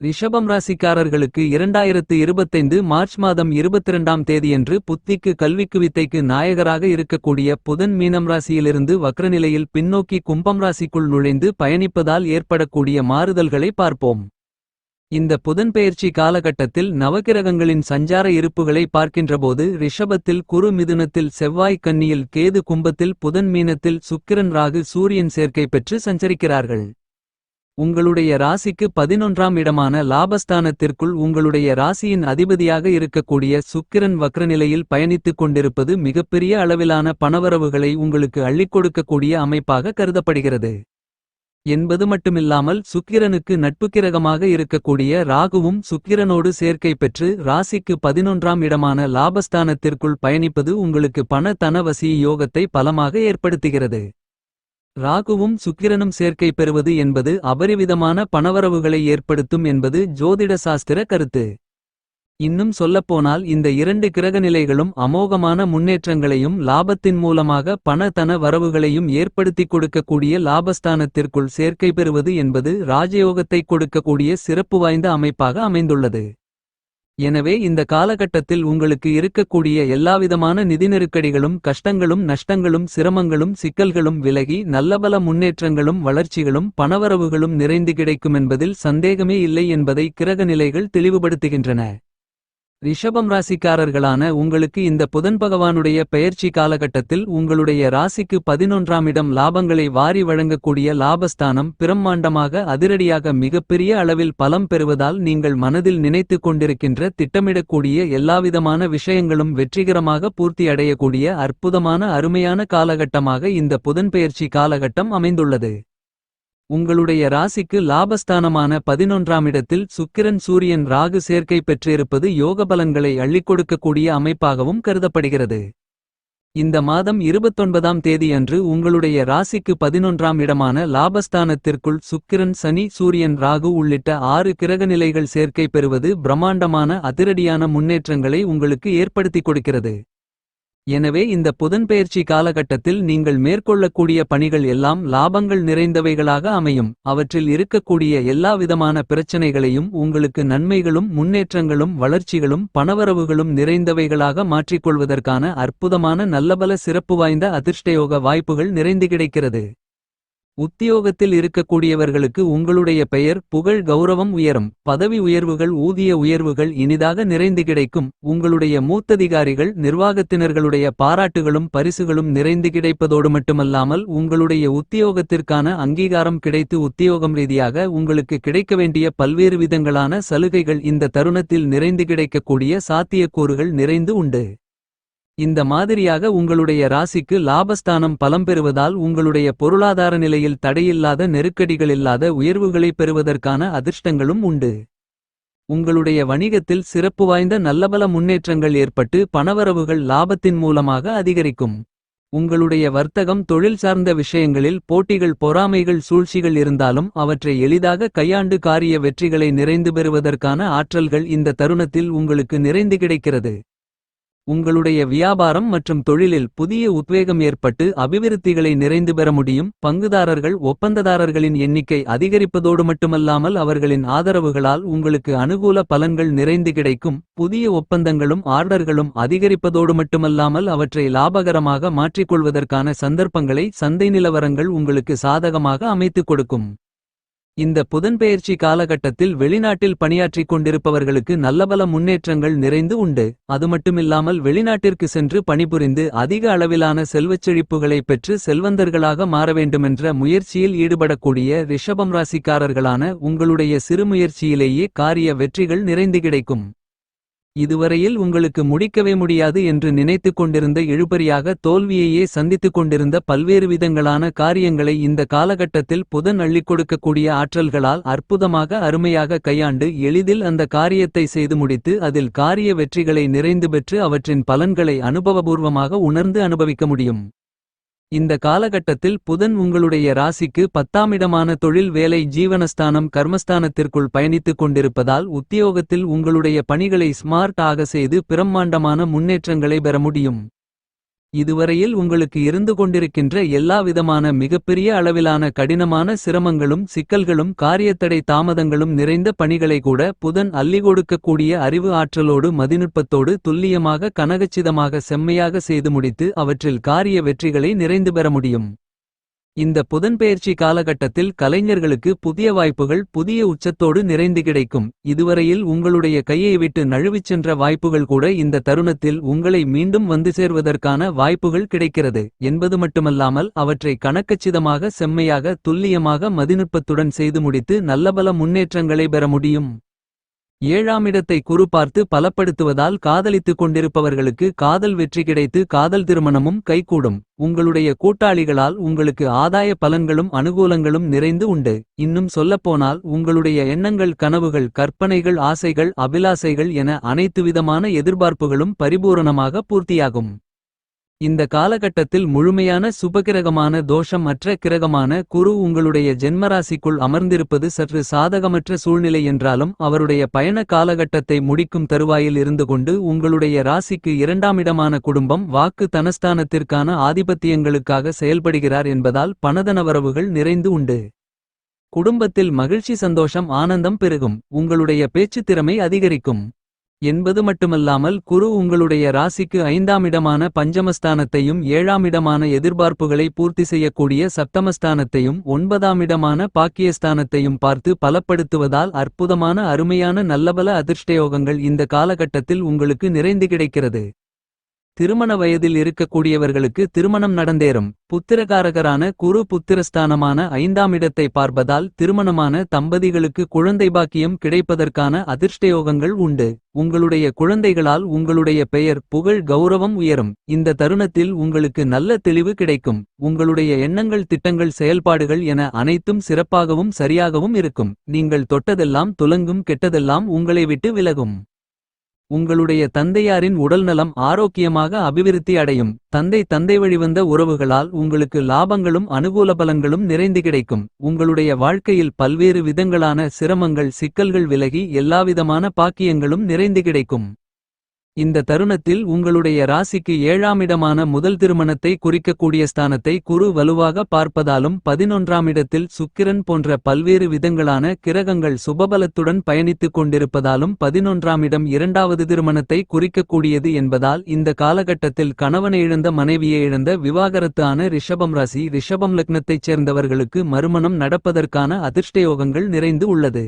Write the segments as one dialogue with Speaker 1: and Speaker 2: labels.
Speaker 1: ரிஷபம் ராசிக்காரர்களுக்கு 2025 மார்ச் மாதம் 22ஆம் தேதியன்று புத்திக்கு கல்விக்கு வித்தைக்கு நாயகராக இருக்கக்கூடிய புதன் மீனம் ராசியிலிருந்து வக்ரநிலையில் பின்னோக்கி கும்பம் ராசிக்குள் நுழைந்து பயணிப்பதால் ஏற்படக்கூடிய மாறுதல்களை பார்ப்போம். இந்த புதன் பெயர்ச்சி காலகட்டத்தில் நவகிரகங்களின் சஞ்சார இருப்புகளை பார்க்கின்றபோது ரிஷபத்தில் குரு, மிதுனத்தில் செவ்வாய், கன்னியில் கேது, கும்பத்தில் புதன், மீனத்தில் சுக்கிரன், ராகு, சூரியன் சேர்க்கை பெற்று சஞ்சரிக்கிறார்கள். உங்களுடைய ராசிக்கு 11ஆம் இடமான லாபஸ்தானத்திற்குள் உங்களுடைய ராசியின் அதிபதியாக இருக்கக்கூடிய சுக்கிரன் வக்ரநிலையில் பயணித்துக் கொண்டிருப்பது மிகப்பெரிய அளவிலான பணவரவுகளை உங்களுக்கு அள்ளிக் கொடுக்கக்கூடிய அமைப்பாக கருதப்படுகிறது. என்பது மட்டுமில்லாமல் சுக்கிரனுக்கு நட்புக்கிரகமாக இருக்கக்கூடிய ராகுவும் சுக்கிரனோடு சேர்க்கை பெற்று ராசிக்கு 11ஆம் இடமான லாபஸ்தானத்திற்குள் பயணிப்பது உங்களுக்கு பண தன வசி யோகத்தை பலமாக ஏற்படுத்துகிறது. ராகுவும் சுக்கிரனும் சேர்க்கை பெறுவது என்பது அபரிவிதமான பணவரவுகளை ஏற்படுத்தும் என்பது ஜோதிட சாஸ்திர கருத்து. இன்னும் சொல்லப்போனால் இந்த இரண்டு கிரகநிலைகளும் அமோகமான முன்னேற்றங்களையும் லாபத்தின் மூலமாக பண தன வரவுகளையும் ஏற்படுத்திக் கொடுக்கக்கூடிய லாபஸ்தானத்திற்குள் சேர்க்கை பெறுவது என்பது ராஜயோகத்தை கொடுக்கக்கூடிய சிறப்பு வாய்ந்த அமைப்பாக அமைந்துள்ளது. எனவே இந்த காலகட்டத்தில் உங்களுக்கு இருக்கக்கூடிய எல்லாவிதமான நிதி நெருக்கடிகளும் கஷ்டங்களும் நஷ்டங்களும் சிரமங்களும் சிக்கல்களும் விலகி நல்லபல முன்னேற்றங்களும் வளர்ச்சிகளும் பணவரவுகளும் நிறைந்து கிடைக்குமென்பதில் சந்தேகமே இல்லை என்பதை கிரகநிலைகள் தெளிவுபடுத்துகின்றன. ரிஷபம் ராசிக்காரர்களான உங்களுக்கு இந்த புதன் பகவானுடைய பெயர்ச்சி காலகட்டத்தில் உங்களுடைய ராசிக்கு 11ஆம் இடம் லாபங்களை வாரி வழங்கக்கூடிய லாபஸ்தானம் பிரம்மாண்டமாக அதிரடியாக மிகப்பெரிய அளவில் பலம் பெறுவதால் நீங்கள் மனதில் நினைத்து கொண்டிருக்கின்ற திட்டமிடக்கூடிய எல்லாவிதமான விஷயங்களும் வெற்றிகரமாக பூர்த்தி அடையக்கூடிய அற்புதமான அருமையான காலகட்டமாக இந்த புதன் பெயர்ச்சி காலகட்டம் அமைந்துள்ளது. உங்களுடைய ராசிக்கு லாபஸ்தானமான 11ஆம் இடத்தில் சுக்கிரன், சூரியன், ராகு சேர்க்கை பெற்றிருப்பது யோகபலன்களை அள்ளிக் கொடுக்கக்கூடிய அமைப்பாகவும் கருதப்படுகிறது. இந்த மாதம் 29ஆம் தேதியன்று உங்களுடைய ராசிக்கு 11ஆம் இடமான லாபஸ்தானத்திற்குள் சுக்கிரன், சனி, சூரியன், ராகு உள்ளிட்ட 6 கிரகநிலைகள் சேர்க்கை பெறுவது பிரம்மாண்டமான அதிரடியான முன்னேற்றங்களை உங்களுக்கு ஏற்படுத்திக் கொடுக்கிறது. எனவே இந்த புதன்பெயர்ச்சி காலகட்டத்தில் நீங்கள் மேற்கொள்ளக்கூடிய பணிகள் எல்லாம் லாபங்கள் நிறைந்தவைகளாக அமையும். அவற்றில் இருக்கக்கூடிய எல்லாவிதமான பிரச்சனைகளையும் உங்களுக்கு நன்மைகளும் முன்னேற்றங்களும் வளர்ச்சிகளும் பணவரவுகளும் நிறைந்தவைகளாக மாற்றிக்கொள்வதற்கான அற்புதமான நல்லபல சிறப்பு வாய்ந்த அதிர்ஷ்டயோக வாய்ப்புகள் நிறைந்து கிடைக்கிறது. உத்தியோகத்தில் இருக்கக்கூடியவர்களுக்கு உங்களுடைய பெயர், புகழ், கௌரவம் உயரும். பதவி உயர்வுகள், ஊதிய உயர்வுகள் இனிதாக நிறைந்து கிடைக்கும். உங்களுடைய மூத்ததிகாரிகள், நிர்வாகத்தினர்களுடைய பாராட்டுகளும் பரிசுகளும் நிறைந்து கிடைப்பதோடு மட்டுமல்லாமல் உங்களுடைய உத்தியோகத்திற்கான அங்கீகாரம் கிடைத்து உத்தியோகம் ரீதியாக உங்களுக்கு கிடைக்க வேண்டிய பல்வேறு விதங்களான சலுகைகள் இந்த தருணத்தில் நிறைந்து கிடைக்கக்கூடிய சாத்தியக்கூறுகள் நிறைந்து உண்டு. இந்த மாதிரியாக உங்களுடைய ராசிக்கு லாபஸ்தானம் பலம் பெறுவதால் உங்களுடைய பொருளாதார நிலையில் தடையில்லாத நெருக்கடிகளில்லாத உயர்வுகளை பெறுவதற்கான அதிர்ஷ்டங்களும் உண்டு. உங்களுடைய வணிகத்தில் சிறப்பு வாய்ந்த நல்லபல முன்னேற்றங்கள் ஏற்பட்டு பணவரவுகள் லாபத்தின் மூலமாக அதிகரிக்கும். உங்களுடைய வர்த்தகம், தொழில் சார்ந்த விஷயங்களில் போட்டிகள், பொறாமைகள், சூழ்ச்சிகள் இருந்தாலும் அவற்றை எளிதாக கையாண்டு காரிய வெற்றிகளை நிறைந்து பெறுவதற்கான ஆற்றல்கள் இந்த தருணத்தில் உங்களுக்கு நிறைந்து கிடைக்கிறது. உங்களுடைய வியாபாரம் மற்றும் தொழிலில் புதிய உத்வேகம் ஏற்பட்டு அபிவிருத்திகளை நிறைந்து பெற முடியும். பங்குதாரர்கள், ஒப்பந்ததாரர்களின் எண்ணிக்கை அதிகரிப்பதோடு மட்டுமல்லாமல் அவர்களின் ஆதரவுகளால் உங்களுக்கு அனுகூல பலன்கள் நிறைந்து கிடைக்கும். புதிய ஒப்பந்தங்களும் ஆர்டர்களும் அதிகரிப்பதோடு மட்டுமல்லாமல் அவற்றை லாபகரமாக மாற்றிக்கொள்வதற்கான சந்தர்ப்பங்களை சந்தை நிலவரங்கள் உங்களுக்கு சாதகமாக அமைத்துக் கொடுக்கும். இந்த புதன்பெயர்ச்சி காலகட்டத்தில் வெளிநாட்டில் பணியாற்றிக் கொண்டிருப்பவர்களுக்கு நல்லபல முன்னேற்றங்கள் நிறைந்து உண்டு. அதுமட்டுமில்லாமல் வெளிநாட்டிற்கு சென்று பணிபுரிந்து அதிக அளவிலான செல்வச் செழிப்புகளை பெற்று செல்வந்தர்களாக மாற வேண்டுமென்ற முயற்சியில் ஈடுபடக்கூடிய ரிஷபம் ராசிக்காரர்களான உங்களுடைய சிறுமுயற்சியிலேயே காரிய வெற்றிகள் நிறைந்து கிடைக்கும். இதுவரையில் உங்களுக்கு முடிக்கவே முடியாது என்று நினைத்துக் கொண்டிருந்த இழுபறியாக தோல்வியையே சந்தித்துக் கொண்டிருந்த பல்வேறு விதங்களான காரியங்களை இந்த காலகட்டத்தில் புதன் அள்ளிக் கொடுக்கக்கூடிய ஆற்றல்களால் அற்புதமாக அருமையாக கையாண்டு எளிதில் அந்த காரியத்தை செய்து முடித்து அதில் காரிய வெற்றிகளை நிறைந்து பெற்று அவற்றின் பலன்களை அனுபவபூர்வமாக உணர்ந்து அனுபவிக்க முடியும். இந்த காலகட்டத்தில் புதன் உங்களுடைய ராசிக்கு 10ஆம் இடமான தொழில், வேலை, ஜீவனஸ்தானம், கர்மஸ்தானத்திற்குள் பயணித்துக் கொண்டிருப்பதால் உத்தியோகத்தில் உங்களுடைய பணிகளை ஸ்மார்ட் ஆக செய்து பிரம்மாண்டமான முன்னேற்றங்களை பெற முடியும். இதுவரையில் உங்களுக்கு இருந்து கொண்டிருக்கின்ற எல்லா விதமான மிகப்பெரிய அளவிலான கடினமான சிரமங்களும் சிக்கல்களும் காரியத்தடை தாமதங்களும் நிறைந்த பணிகளை கூட புதன் அள்ளி கொடுக்கக்கூடிய அறிவு ஆற்றலோடு மதிநுட்பத்தோடு துல்லியமாக கனகச்சிதமாக செம்மையாக செய்து முடித்து அவற்றில் காரிய வெற்றிகளை நிறைந்து பெற முடியும். இந்த புதன்பெயர்ச்சி காலகட்டத்தில் கலைஞர்களுக்கு புதிய வாய்ப்புகள் புதிய உச்சத்தோடு நிறைந்து கிடைக்கும். இதுவரையில் உங்களுடைய கையை விட்டு நழுவிச் சென்ற வாய்ப்புகள் கூட இந்த தருணத்தில் உங்களை மீண்டும் வந்து சேர்வதற்கான வாய்ப்புகள் கிடைக்கிறது என்பது மட்டுமல்லாமல் அவற்றை கணக்கச்சிதமாக செம்மையாக துல்லியமாக மதிநுட்பத்துடன் செய்து முடித்து நல்லபல முன்னேற்றங்களை பெற முடியும். 7ஆம் இடத்தை குரு பார்த்து பலப்படுத்துவதால் காதலித்துக் கொண்டிருப்பவர்களுக்கு காதல் வெற்றி கிடைத்து காதல் திருமணமும் கைகூடும். உங்களுடைய கூட்டாளிகளால் உங்களுக்கு ஆதாய பலன்களும் அனுகூலங்களும் நிறைந்து உண்டு. இன்னும் சொல்லப்போனால் உங்களுடைய எண்ணங்கள் கனவுகள் கற்பனைகள் ஆசைகள் அபிலாசைகள் என அனைத்து விதமான எதிர்பார்ப்புகளும் பரிபூரணமாக பூர்த்தியாகும். இந்த காலகட்டத்தில் முழுமையான சுபகிரகமான தோஷம் அற்ற கிரகமான குரு உங்களுடைய ஜென்மராசிக்குள் அமர்ந்திருப்பது சற்று சாதகமற்ற சூழ்நிலை என்றாலும் அவருடைய பயண காலகட்டத்தை முடிக்கும் தருவாயில் இருந்து கொண்டு உங்களுடைய ராசிக்கு 2ஆம் இடமான குடும்பம் வாக்கு தனஸ்தானத்திற்கான ஆதிபத்தியங்களுக்காக செயல்படுகிறார் என்பதால் பணதனவரவுகள் நிறைந்து உண்டு. குடும்பத்தில் மகிழ்ச்சி சந்தோஷம் ஆனந்தம் பெருகும். உங்களுடைய பேச்சுத் திறமை அதிகரிக்கும் என்பது மட்டுமல்லாமல் குரு உங்களுடைய ராசிக்கு 5ஆம் இடமான பஞ்சமஸ்தானத்தையும் 7ஆம் இடமான எதிர்பார்ப்புகளை பூர்த்தி செய்யக்கூடிய சப்தமஸ்தானத்தையும் 9ஆம் இடமான பாக்கியஸ்தானத்தையும் பார்த்து பலப்படுத்துவதால் அற்புதமான அருமையான நல்லபல அதிர்ஷ்டயோகங்கள் இந்த காலகட்டத்தில் உங்களுக்கு நிறைந்து கிடைக்கிறது. திருமண வயதில் இருக்கக்கூடியவர்களுக்கு திருமணம் நடந்தேறும். புத்திரகாரகரான குரு புத்திரஸ்தானமான 5ஆம் இடத்தை பார்ப்பதால் திருமணமான தம்பதிகளுக்கு குழந்தை பாக்கியம் கிடைப்பதற்கான அதிர்ஷ்டயோகங்கள் உண்டு. உங்களுடைய குழந்தைகளால் உங்களுடைய பெயர் புகழ் கௌரவம் உயரும். இந்த தருணத்தில் உங்களுக்கு நல்ல தெளிவு கிடைக்கும். உங்களுடைய எண்ணங்கள் திட்டங்கள் செயல்பாடுகள் என அனைத்தும் சிறப்பாகவும் சரியாகவும் இருக்கும். நீங்கள் தொட்டதெல்லாம் துலங்கும் கெட்டதெல்லாம் உங்களை விட்டு விலகும். உங்களுடைய தந்தையாரின் உடல்நலம் ஆரோக்கியமாக அபிவிருத்தி அடையும். தந்தை வழிவந்த உறவுகளால் உங்களுக்கு லாபங்களும் அனுகூல பலன்களும் நிறைந்து கிடைக்கும். உங்களுடைய வாழ்க்கையில் பல்வேறு விதங்களான சிரமங்கள் சிக்கல்கள் விலகி எல்லாவிதமான பாக்கியங்களும் நிறைந்து கிடைக்கும். இந்த தருணத்தில் உங்களுடைய ராசிக்கு 7ஆம் இடமான முதல் திருமணத்தை குறிக்கக்கூடிய ஸ்தானத்தை குரு வலுவாக பார்ப்பதாலும் 11ஆம் இடத்தில் சுக்கிரன் போன்ற பல்வேறு விதங்களான கிரகங்கள் சுபபலத்துடன் பயணித்துக் கொண்டிருப்பதாலும் 11ஆம் இடம் 2வது திருமணத்தை குறிக்கக்கூடியது என்பதால் இந்த காலகட்டத்தில் கணவனை இழந்த மனைவியை இழந்த விவாகரத்து ஆன ரிஷபம் ராசி ரிஷபம் லக்னத்தைச் சேர்ந்தவர்களுக்கு மறுமணம் நடப்பதற்கான அதிர்ஷ்டயோகங்கள் நிறைந்து உள்ளது.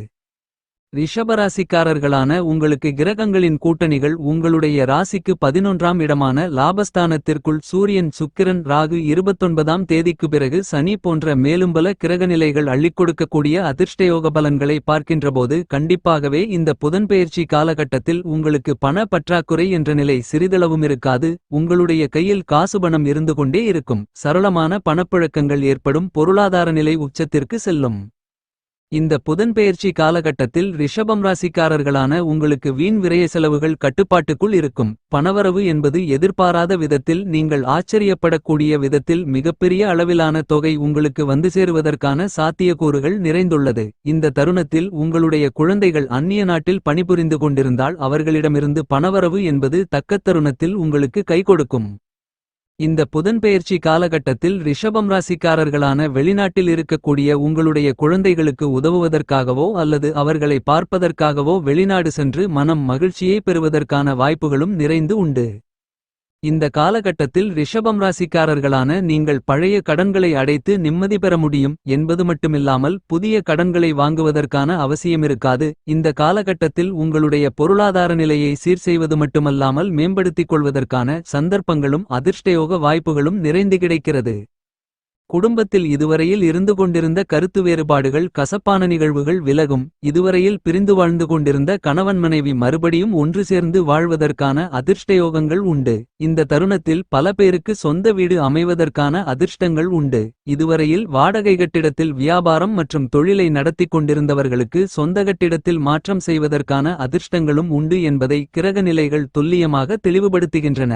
Speaker 1: ரிஷபராசிக்காரர்களான உங்களுக்கு கிரகங்களின் கூட்டணிகள் உங்களுடைய ராசிக்கு 11ஆம் இடமான லாபஸ்தானத்திற்குள் சூரியன் சுக்கிரன் ராகு 29ஆம் தேதிக்கு பிறகு சனி போன்ற மேலும்பல கிரகநிலைகள் அள்ளிக் கொடுக்கக்கூடிய அதிர்ஷ்டயோக பலன்களை பார்க்கின்றபோது கண்டிப்பாகவே இந்த புதன்பெயர்ச்சி காலகட்டத்தில் உங்களுக்கு பண பற்றாக்குறை என்ற நிலை சிறிதளவும் இருக்காது. உங்களுடைய கையில் காசுபணம் இருந்து கொண்டே இருக்கும். சரளமான பணப்புழக்கங்கள் ஏற்படும். பொருளாதார நிலை உச்சத்திற்கு செல்லும். இந்த புதன்பெயர்ச்சி காலகட்டத்தில் ரிஷபம் ராசிக்காரர்களான உங்களுக்கு வீண் விரய செலவுகள் கட்டுப்பாட்டுக்குள் இருக்கும். பணவரவு என்பது எதிர்பாராத விதத்தில் நீங்கள் ஆச்சரியப்படக்கூடிய விதத்தில் மிகப்பெரிய அளவிலான தொகை உங்களுக்கு வந்து சேருவதற்கான சாத்தியக்கூறுகள் நிறைந்துள்ளது. இந்த தருணத்தில் உங்களுடைய குழந்தைகள் அந்நிய நாட்டில் பணிபுரிந்து கொண்டிருந்தால் அவர்களிடமிருந்து பணவரவு என்பது தக்க தருணத்தில் உங்களுக்கு கை கொடுக்கும். இந்த புதன்பெயர்ச்சி காலகட்டத்தில் ரிஷபம் ராசிக்காரர்களான வெளிநாட்டில் இருக்கக்கூடிய உங்களுடைய குழந்தைகளுக்கு உதவுவதற்காகவோ அல்லது அவர்களை பார்ப்பதற்காகவோ வெளிநாடு சென்று மனம் மகிழ்ச்சியை பெறுவதற்கான வாய்ப்புகளும் நிறைந்து உண்டு. இந்த காலகட்டத்தில் ரிஷபம் ராசிக்காரர்களான நீங்கள் பழைய கடன்களை அடைத்து நிம்மதி பெற முடியும் என்பது மட்டுமில்லாமல் புதிய கடன்களை வாங்குவதற்கான அவசியமிருக்காது. இந்த காலகட்டத்தில் உங்களுடைய பொருளாதார நிலையை சீர் செய்வது மட்டுமல்லாமல் மேம்படுத்திக் கொள்வதற்கான சந்தர்ப்பங்களும் அதிர்ஷ்டயோக வாய்ப்புகளும் நிறைந்து கிடைக்கிறது. குடும்பத்தில் இதுவரையில் இருந்து கொண்டிருந்த கருத்து வேறுபாடுகள் கசப்பான நிகழ்வுகள் விலகும். இதுவரையில் பிரிந்து வாழ்ந்து கொண்டிருந்த கணவன் மனைவி மறுபடியும் ஒன்று சேர்ந்து வாழ்வதற்கான அதிர்ஷ்டயோகங்கள் உண்டு. இந்த தருணத்தில் பல பேருக்கு சொந்த வீடு அமைவதற்கான அதிர்ஷ்டங்கள் உண்டு. இதுவரையில் வாடகை கட்டிடத்தில் வியாபாரம் மற்றும் தொழிலை நடத்தி கொண்டிருந்தவர்களுக்கு சொந்த கட்டிடத்தில் மாற்றம் செய்வதற்கான அதிர்ஷ்டங்களும் உண்டு என்பதை கிரக நிலைகள் துல்லியமாக தெளிவுபடுத்துகின்றன.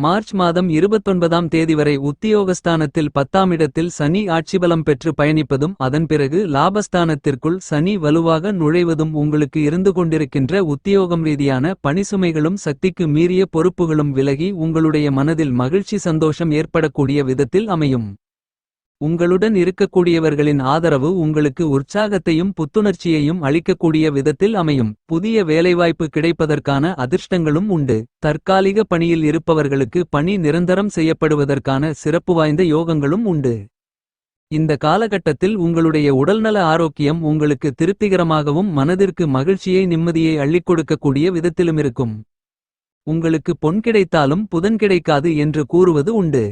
Speaker 1: மார்ச் மாதம் 29ஆம் தேதி வரை உத்தியோகஸ்தானத்தில் 10ஆம் இடத்தில் சனி ஆட்சிபலம் பெற்று பயணிப்பதும் அதன் பிறகு லாபஸ்தானத்திற்குள் சனி வலுவாக நுழைவதும் உங்களுக்கு இருந்து கொண்டிருக்கின்ற உத்தியோகம் ரீதியான பணிசுமைகளும் சக்திக்கு மீறிய பொறுப்புகளும் விலகி உங்களுடைய மனதில் மகிழ்ச்சி சந்தோஷம் ஏற்படக்கூடிய விதத்தில் அமையும். உங்களுடன் இருக்கக்கூடியவர்களின் ஆதரவு உங்களுக்கு உற்சாகத்தையும் புத்துணர்ச்சியையும் அளிக்கக்கூடிய விதத்தில் அமையும். புதிய வேலைவாய்ப்பு கிடைப்பதற்கான அதிர்ஷ்டங்களும் உண்டு. தற்காலிக பணியில் இருப்பவர்களுக்கு பணி நிரந்தரம் செய்யப்படுவதற்கான சிறப்பு வாய்ந்த யோகங்களும் உண்டு. இந்த காலகட்டத்தில் உங்களுடைய உடல்நல ஆரோக்கியம் உங்களுக்கு திருப்திகரமாகவும் மனதிற்கு மகிழ்ச்சியை நிம்மதியை அள்ளிக் கொடுக்கக்கூடிய விதத்திலும் இருக்கும். உங்களுக்கு பொன் கிடைத்தாலும் புதன் கிடைக்காது என்று கூறுவது உண்டு.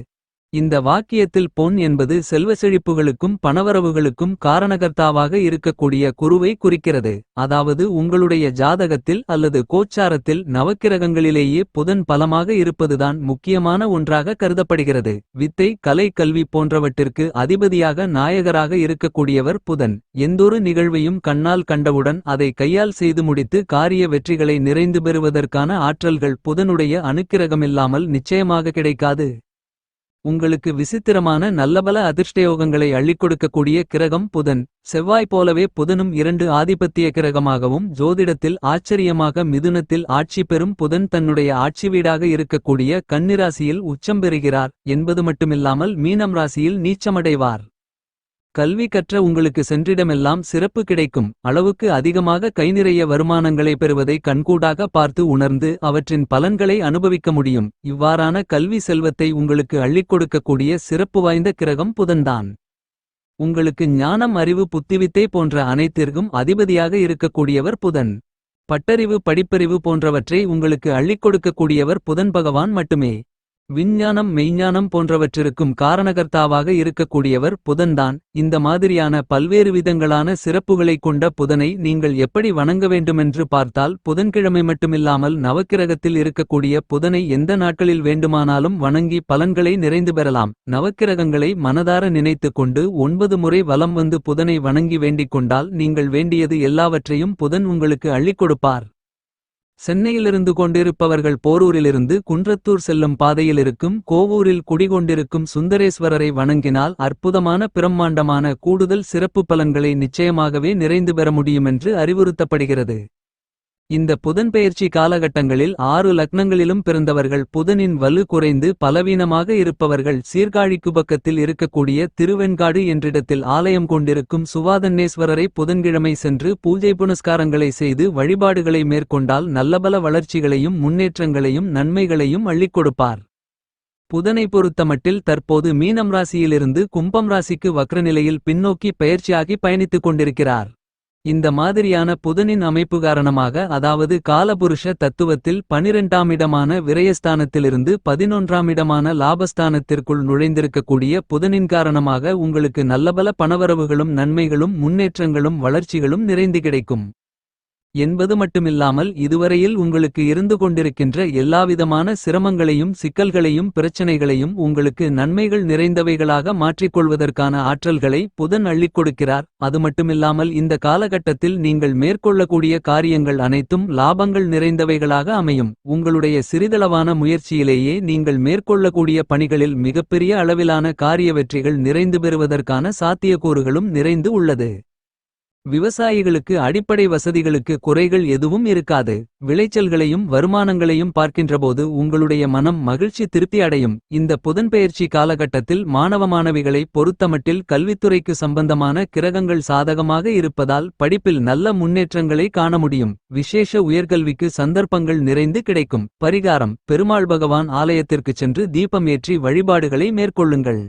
Speaker 1: இந்த வாக்கியத்தில் பொன் என்பது செல்வ செழிப்புகளுக்கும் பணவரவுகளுக்கும் காரணகர்த்தாவாக இருக்கக்கூடிய குருவை குறிக்கிறது. அதாவது உங்களுடைய ஜாதகத்தில் அல்லது கோச்சாரத்தில் நவக்கிரகங்களிலேயே புதன் பலமாக இருப்பதுதான் முக்கியமான ஒன்றாக கருதப்படுகிறது. வித்தை கலை கல்வி போன்றவற்றிற்கு அதிபதியாக நாயகராக இருக்கக்கூடியவர் புதன். எந்தொரு நிகழ்வையும் கண்ணால் கண்டவுடன் அதை கையால் செய்து முடித்து காரிய வெற்றிகளை நிறைந்து பெறுவதற்கான ஆற்றல்கள் புதனுடைய அனுக்கிரகமில்லாமல் நிச்சயமாக கிடைக்காது. உங்களுக்கு விசித்திரமான நல்லபல அதிர்ஷ்டயோகங்களை அள்ளிக் கொடுக்கக்கூடிய கிரகம் புதன். செவ்வாய் போலவே புதனும் 2 ஆதிபத்திய கிரகமாகவும் ஜோதிடத்தில் ஆச்சரியமாக மிதுனத்தில் ஆட்சி பெறும் புதன் தன்னுடைய ஆட்சி வீடாக இருக்கக்கூடிய கன்னிராசியில் உச்சம் பெறுகிறார் என்பது மட்டுமில்லாமல் மீனம் ராசியில் நீச்சமடைவார். கல்வி கற்ற உங்களுக்கு சென்றிடமெல்லாம் சிறப்பு கிடைக்கும். அளவுக்கு அதிகமாக கைநிறைய வருமானங்களை பெறுவதை கண்கூடாக பார்த்து உணர்ந்து அவற்றின் பலன்களை அனுபவிக்க முடியும். இவ்வாறான கல்வி செல்வத்தை உங்களுக்கு அள்ளிக் கொடுக்கக்கூடிய சிறப்பு வாய்ந்த கிரகம் புதன்தான். உங்களுக்கு ஞானம் அறிவு புத்திவித்தை போன்ற அனைத்திற்கும் அதிபதியாக இருக்கக்கூடியவர் புதன். பட்டறிவு படிப்பறிவு போன்றவற்றை உங்களுக்கு அள்ளிக் கொடுக்கக்கூடியவர் புதன் பகவான் மட்டுமே. விஞ்ஞானம் மெய்ஞானம் போன்றவற்றிற்கும் காரணகர்த்தாவாக இருக்கக்கூடியவர் புதன்தான். இந்த மாதிரியான பல்வேறு விதங்களான சிறப்புகளைக் கொண்ட புதனை நீங்கள் எப்படி வணங்க வேண்டுமென்று பார்த்தால் புதன்கிழமை மட்டுமில்லாமல் நவக்கிரகத்தில் இருக்கக்கூடிய புதனை எந்த நாட்களில் வேண்டுமானாலும் வணங்கி பலன்களை நிறைந்து பெறலாம். நவக்கிரகங்களை மனதார நினைத்து கொண்டு 9 முறை வலம் வந்து புதனை வணங்கி வேண்டிக் கொண்டால் நீங்கள் வேண்டியது எல்லாவற்றையும் புதன் உங்களுக்கு அள்ளிக் கொடுப்பார். சென்னையிலிருந்து கொண்டிருப்பவர்கள் போரூரிலிருந்து குன்றத்தூர் செல்லும் பாதையில் இருக்கும் கோவூரில் குடிகொண்டிருக்கும் சுந்தரேஸ்வரரை வணங்கினால் அற்புதமான பிரம்மாண்டமான கூடுதல் சிறப்பு பலன்களை நிச்சயமாகவே நிறைந்து பெற முடியுமென்று அறிவுறுத்தப்படுகிறது. இந்த புதன்பெயர்ச்சி காலகட்டங்களில் 6 லக்னங்களிலும் பிறந்தவர்கள் புதனின் வலு குறைந்து பலவீனமாக இருப்பவர்கள் சீர்காழிக்கு பக்கத்தில் இருக்கக்கூடிய திருவெண்காடு என்றிடத்தில் ஆலயம் கொண்டிருக்கும் சுவாதன்னேஸ்வரரை புதன்கிழமை சென்று பூஜை புனஸ்காரங்களை செய்து வழிபாடுகளை மேற்கொண்டால் நல்லபல வளர்ச்சிகளையும் முன்னேற்றங்களையும் நன்மைகளையும் அள்ளிக் கொடுப்பார். புதனை பொறுத்தமட்டில் தற்போது மீனம் ராசியிலிருந்து கும்பம் ராசிக்கு வக்ரநிலையில் பின்னோக்கி பெயர்ச்சியாகி பயணித்துக் கொண்டிருக்கிறார். இந்த மாதிரியான புதனின் அமைப்பு காரணமாக அதாவது காலபுருஷ தத்துவத்தில் 12ஆம் இடமான விரயஸ்தானத்திலிருந்து 11ஆம் இடமான லாபஸ்தானத்திற்குள் நுழைந்திருக்கக்கூடிய புதனின் காரணமாக உங்களுக்கு நல்லபல பணவரவுகளும் நன்மைகளும் முன்னேற்றங்களும் வளர்ச்சிகளும் நிறைந்து கிடைக்கும் என்பது மட்டுமில்லாமல் இதுவரையில் உங்களுக்கு இருந்து கொண்டிருக்கின்ற எல்லாவிதமான சிரமங்களையும் சிக்கல்களையும் பிரச்சனைகளையும் உங்களுக்கு நன்மைகள் நிறைந்தவைகளாக மாற்றிக்கொள்வதற்கான ஆற்றல்களை புதன் அள்ளிக் கொடுக்கிறார். அது மட்டுமில்லாமல் இந்த காலகட்டத்தில் நீங்கள் மேற்கொள்ளக்கூடிய காரியங்கள் அனைத்தும் லாபங்கள் நிறைந்தவைகளாக அமையும். உங்களுடைய சிறிதளவான முயற்சியிலேயே நீங்கள் மேற்கொள்ளக்கூடிய பணிகளில் மிகப்பெரிய அளவிலான காரிய வெற்றிகள் நிறைந்து பெறுவதற்கான சாத்தியக்கூறுகளும் நிறைந்து உள்ளது. விவசாயிகளுக்கு அடிப்படை வசதிகளுக்கு குறைகள் எதுவும் இருக்காது. விளைச்சல்களையும் வருமானங்களையும் பார்க்கின்றபோது உங்களுடைய மனம் மகிழ்ச்சி திருப்தி அடையும். இந்த புதன்பெயர்ச்சி காலகட்டத்தில் மாணவ மாணவிகளை பொறுத்தமட்டில் கல்வித்துறைக்கு சம்பந்தமான கிரகங்கள் சாதகமாக இருப்பதால் படிப்பில் நல்ல முன்னேற்றங்களை காண முடியும். விசேஷ உயர்கல்விக்கு சந்தர்ப்பங்கள் நிறைந்து கிடைக்கும். பரிகாரம்: பெருமாள் பகவான் ஆலயத்திற்கு சென்று தீபம் ஏற்றி வழிபாடுகளை மேற்கொள்ளுங்கள்.